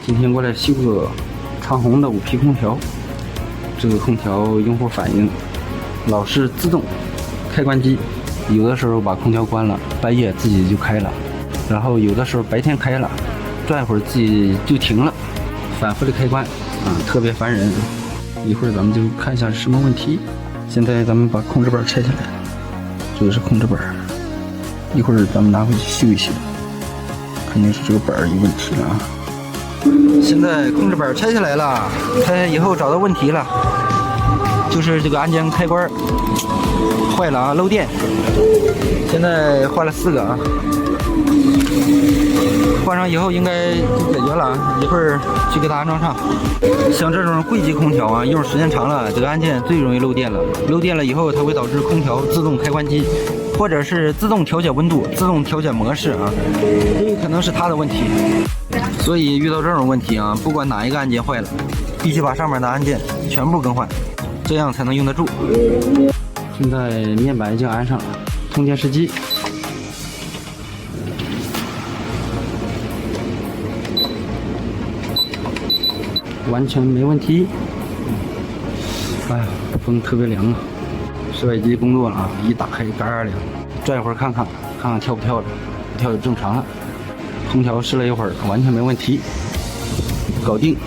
今天过来修个长虹的5匹空调，这个空调用户反映老是自动开关机，有的时候把空调关了，半夜自己就开了，然后有的时候白天开了，转一会儿自己就停了，反复的开关特别烦人。一会儿咱们就看一下是什么问题。现在咱们把控制板拆下来，这个是控制板，一会儿咱们拿回去修一修，肯定是这个板有问题了啊。现在控制板拆下来了，拆以后找到问题了，就是这个安监开关坏了啊，漏电。现在换了4个啊，换上以后应该就解决了啊，一会儿去给它安装上。像这种柜机空调啊，用时间长了，这个按键最容易漏电了。漏电了以后，它会导致空调自动开关机，或者是自动调节温度、自动调节模式啊，这可能是它的问题。所以遇到这种问题啊，不管哪一个按键坏了，必须把上面的按键全部更换，这样才能用得住。现在面板已经安上了，通电时机。完全没问题。哎呀，风特别凉啊！室外机工作了啊，一打开嘎嘎凉，转一会儿看看跳不跳了，跳就正常了。空调试了一会儿，完全没问题，搞定。